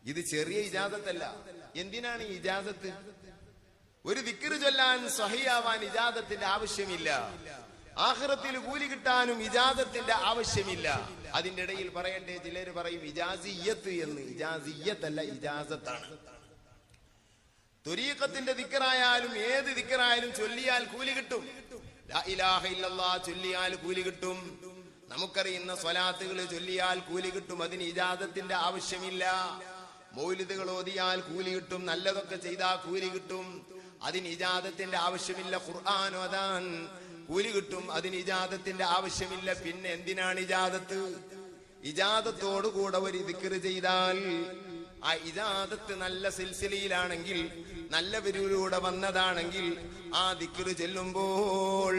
ഇത് ചെറിയ ഇജാദത്തല്ല. എന്തിനാണ് ഈ ഇജാദത്ത്? ഒരു ദിക്റ് ചൊല്ലാൻ സ്വഹിയാവാൻ ഇജാദത്തിന്റെ ആവശ്യമില്ല. ആഖിറത്തിൽ കൂലി കിട്ടാനും ഇജാദത്തിന്റെ ആവശ്യമില്ല. അതിന്റെ ഇടയിൽ പറയട്ടെ, ചിലര് പറയും ഇജാസിയ്യത്ത് എന്ന്. ഇജാസിയ്യത്തല്ല, ഇജാസത്താണ്. ത്വരീഖത്തിന്റെ ദിക്റായാലും ഏത് ദിക്റായാലും ചൊല്ലിയാൽ കൂലി കിട്ടും. ലാ ഇലാഹ ഇല്ലല്ലാഹ് ചൊല്ലിയാൽ കൂലി കിട്ടും. നമുക്കറിയുന്ന സ്വലാത്തുകൾ ചൊല്ലിയാൽ കൂലി കിട്ടും. അതിന് ഇജാദത്തിന്റെ ആവശ്യമില്ല. മൗലിദുകൾ ഓതിയാൽ കൂലി കിട്ടും. നല്ലതൊക്കെ ചെയ്താൽ കൂലി കിട്ടും. അതിന് ഇജാദത്തിന്റെ ആവശ്യമില്ല. ഖുർആൻ ഓതാൻ കൂലി കിട്ടും. അതിന് ഇജാദത്തിന്റെ ആവശ്യമില്ല. പിന്നെ എന്തിനാണ് ഇജാദത്ത്? ഇജാദത്തോടുകൂടെ ഒരു ദിക്റ് ചെയ്താൽ ആ ഇജാദത്ത് നല്ല സിൽസിലയിലാണെങ്കിൽ, നല്ലവരിലൂടെ വന്നതാണെങ്കിൽ, ആ ദിക്റ് ചെല്ലുമ്പോൾ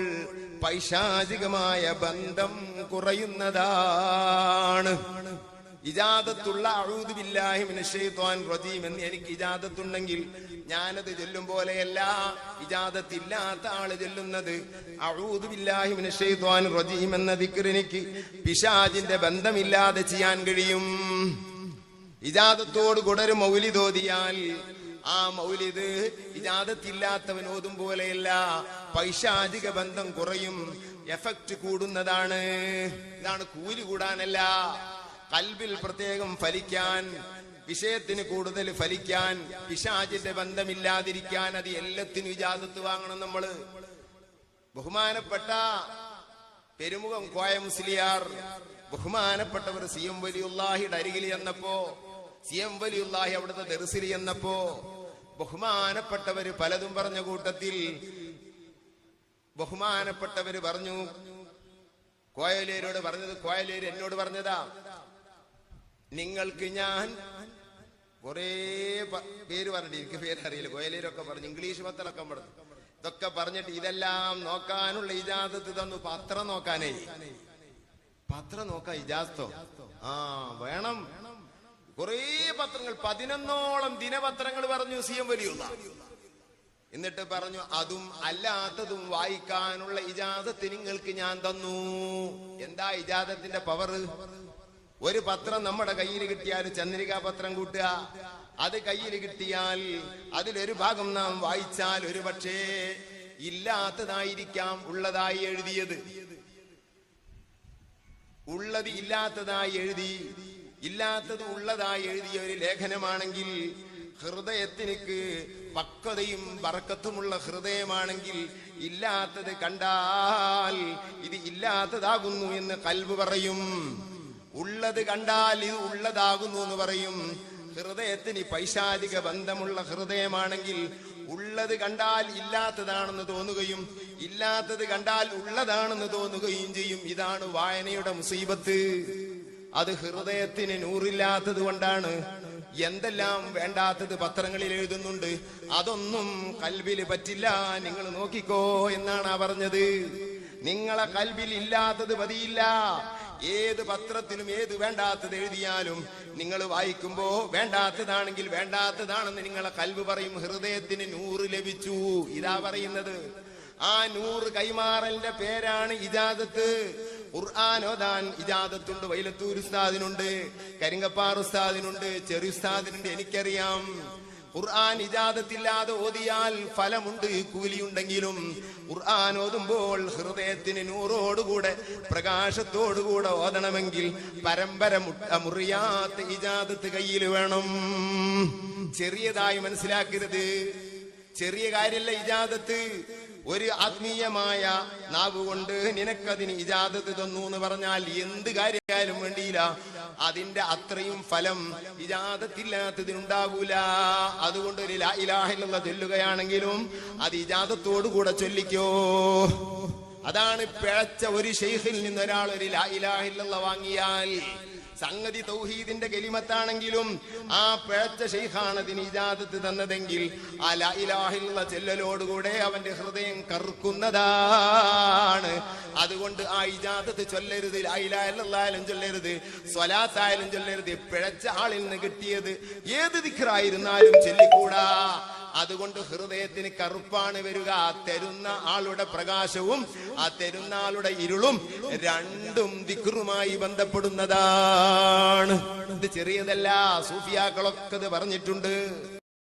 പൈശാചികമായ ബന്ധം കുറയുന്നതാണ്. ഇജാദത്തുള്ള അഊദു ബില്ലാഹി മിനശ് ശൈത്വാനിർ റജീം എന്ന് എനിക്ക് ഇജാദത്തുണ്ടെങ്കിൽ ഞാനത് ചൊല്ലും പോലെയല്ല ഇജാദത്തില്ലാത്ത ആള് ചൊല്ലുന്നത്. അഊദു ബില്ലാഹി മിനശ് ശൈത്വാനിർ റജീം എന്ന ദിക്ർ എനിക്ക് പിശാചിന്റെ ബന്ധമില്ലാതെ ചെയ്യാൻ കഴിയും. ഇജാദത്തോട് കൂടെ ഒരു മൗലിദ് ഓതിയാൽ ആ മൗലിദ് ഇജാദത്തില്ലാത്തവൻ ഓതും പോലെയല്ല, പൈശാചിക ബന്ധം കുറയും, എഫക്റ്റ് കൂടുന്നതാണ്. ഇതാണ് കൂലി കൂടാനല്ല, ഖൽബിൽ പ്രത്യേകം ഫലിക്കാൻ, വിഷയത്തിന് കൂടുതൽ ഫലിക്കാൻ, പിശാചിന്റെ ബന്ധമില്ലാതിരിക്കാൻ. അത് എല്ലാത്തിനും ഇജാദത്ത് വാങ്ങണം നമ്മള്. ബഹുമാനപ്പെട്ട പെരുമുഖം കോയ മുസ്ലിയാർ, ബഹുമാനപ്പെട്ടവർ CM വലിയുള്ളാഹിയുടെ അരികിൽ ചെന്നപ്പോ, CM വലിയുള്ളാഹി അവിടുത്തെ ദർസിൽ ചെന്നപ്പോ ബഹുമാനപ്പെട്ടവര് പലതും പറഞ്ഞ കൂട്ടത്തിൽ ബഹുമാനപ്പെട്ടവര് പറഞ്ഞു, കോയലേരോട് പറഞ്ഞത്, കോയലേര് എന്നോട് പറഞ്ഞതാ, നിങ്ങൾക്ക് ഞാൻ കുറെ പേര് പറഞ്ഞിട്ട്, എനിക്ക് പേരറിയില്ല, കോയലേരൊക്കെ പറഞ്ഞു, ഇംഗ്ലീഷ് പത്രമൊക്കെ പറഞ്ഞു. ഇതൊക്കെ പറഞ്ഞിട്ട് ഇതെല്ലാം നോക്കാനുള്ള ഇജാദത്ത് തന്നു. പത്രം നോക്കാനേ, പത്രം നോക്കാൻ ഇജാസത്തോ? ആ വേണം. കുറെ പത്രങ്ങൾ, 11ഓളം ദിനപത്രങ്ങൾ പറഞ്ഞു CM വലിയുള്ള. എന്നിട്ട് പറഞ്ഞു അതും അല്ലാത്തതും വായിക്കാനുള്ള ഇജാദത്ത് നിങ്ങൾക്ക് ഞാൻ തന്നു. എന്താ ഇജാദത്തിന്റെ പവർ? ഒരു പത്രം നമ്മുടെ കയ്യിൽ കിട്ടിയാൽ, ചന്ദ്രികാ പത്രം കൂട്ടുക, അത് കയ്യിൽ കിട്ടിയാൽ അതിലൊരു ഭാഗം നാം വായിച്ചാൽ ഒരു പക്ഷേ ഇല്ലാത്തതായിരിക്കാം ഉള്ളതായി എഴുതിയത്. ഉള്ളത് ഇല്ലാത്തതായി എഴുതി, ഇല്ലാത്തത് ഉള്ളതായി എഴുതിയ ഒരു ലേഖനമാണെങ്കിൽ, ഹൃദയത്തിനക്ക് പക്വതയും ബർക്കത്തുമുള്ള ഹൃദയമാണെങ്കിൽ, ഇല്ലാത്തത് കണ്ടാൽ ഇത് ഇല്ലാത്തതാകുന്നു എന്ന് ഖൽബ് പറയും. ഉള്ളത് കണ്ടാൽ ഇത് ഉള്ളതാകുന്നു എന്ന് പറയും. ഹൃദയത്തിന് പൈശാചിക ബന്ധമുള്ള ഹൃദയമാണെങ്കിൽ ഉള്ളത് കണ്ടാൽ ഇല്ലാത്തതാണെന്ന് തോന്നുകയും ഇല്ലാത്തത് കണ്ടാൽ ഉള്ളതാണെന്ന് തോന്നുകയും ചെയ്യും. ഇതാണ് വായനയുടെ മുസീബത്ത്. അത് ഹൃദയത്തിന് നൂറില്ലാത്തത് കൊണ്ടാണ്. എന്തെല്ലാം വേണ്ടാത്തത് പത്രങ്ങളിൽ എഴുതുന്നുണ്ട്, അതൊന്നും ഖൽബിൽ പറ്റില്ല. നിങ്ങൾ നോക്കിക്കോ എന്നാണ് പറഞ്ഞത്. നിങ്ങളെ ഖൽബിൽ ഇല്ലാത്തത് പതിയില്ല. ഏത് പത്രത്തിലും ഏത് വേണ്ടാത്തത് എഴുതിയാലും നിങ്ങൾ വായിക്കുമ്പോ വേണ്ടാത്തതാണെങ്കിൽ വേണ്ടാത്തതാണെന്ന് നിങ്ങളെ ഖൽബ് പറയും. ഹൃദയത്തിന് നൂറ് ലഭിച്ചു. ഇതാ പറയുന്നത്. ആ നൂറ് കൈമാറലിന്റെ പേരാണ് ഇജാദത്ത്. ഖുർആൻ ഓതാൻ ഇജാദത്തുണ്ട്. വൈലത്തൂർ ഉസ്താദിനുണ്ട്, കരിങ്കപ്പാർ ഉസ്താദിനുണ്ട്, ചെറിയ ഉസ്താദിനുണ്ട്. എനിക്കറിയാം. ഖുർആൻ ഇജാദത്തില്ലാതെ ഓതിയാൽ ഫലമുണ്ട്, കൂലിയുണ്ടെങ്കിലും ഖുർആൻ ഓതുമ്പോൾ ഹൃദയത്തിന് നൂറോടുകൂടെ പ്രകാശത്തോടുകൂടെ ഓതണമെങ്കിൽ പരമ്പര മുറിയാത്ത ഇജാദത്ത് കയ്യിൽ വേണം. ചെറിയതായി മനസ്സിലാക്കരുത്. ചെറിയ കാര്യമല്ല ഇജാദത്ത്. ഒരു ആത്മീയമായ നാവ് കൊണ്ട് നിനക്കതിന് ഇജാദത്ത് തന്നു എന്ന് പറഞ്ഞാൽ എന്ത് കാര്യമായാലും വേണ്ടിയില്ല, അതിന്റെ അത്രയും ഫലം ഇജാദത്തില്ലാത്തതിനുണ്ടാകൂല. അതുകൊണ്ട് ഒരു ലാ ഇലാഹ ഇല്ലല്ലാഹ് ചൊല്ലുകയാണെങ്കിലും അത് ഇജാദത്തോടു കൂടെ ചൊല്ലിക്കോ. അതാണ് പിഴച്ച ഒരു ശൈഖിൽ നിന്ന് ഒരാൾ ഒരു ലാ ഇലാഹ ഇല്ലല്ലാഹ് വാങ്ങിയാൽ, സംഗതി തൗഹീദിന്റെ കലിമത്താണെങ്കിലും ആ പിഴച്ച ശൈഖാണ് അതിന് ഇജാദത്ത് തന്നതെങ്കിൽ ആ ലാ ഇലാഹ ഇല്ലല്ലാഹ് ചെല്ലലോടുകൂടെ അവന്റെ ഹൃദയം കറുക്കുന്നതാണ്. അതുകൊണ്ട് ആ ഇജാദത്ത് ചൊല്ലരുത്. ലാ ഇലാഹ ഇല്ലല്ലാഹ് ചൊല്ലരുത്, സ്വലാത്തായാലും ചൊല്ലരുത്. പിഴച്ച ആളിൽ നിന്ന് കിട്ടിയത് ഏത് ദിക്റായിരുന്നാലും ചൊല്ലിക്കൂടാ. അതുകൊണ്ട് ഹൃദയത്തിന് കറുപ്പാണ് വരിക. ആ തരുന്ന ആളുടെ പ്രകാശവും ആ തരുന്ന ആളുടെ ഇരുളും രണ്ടും ദിക്റുമായി ബന്ധപ്പെടുന്നതാ. വലുതാണ്. ഇത് ചെറിയതല്ല, സൂഫിയാക്കളൊക്കെ ഇത് പറഞ്ഞിട്ടുണ്ട്.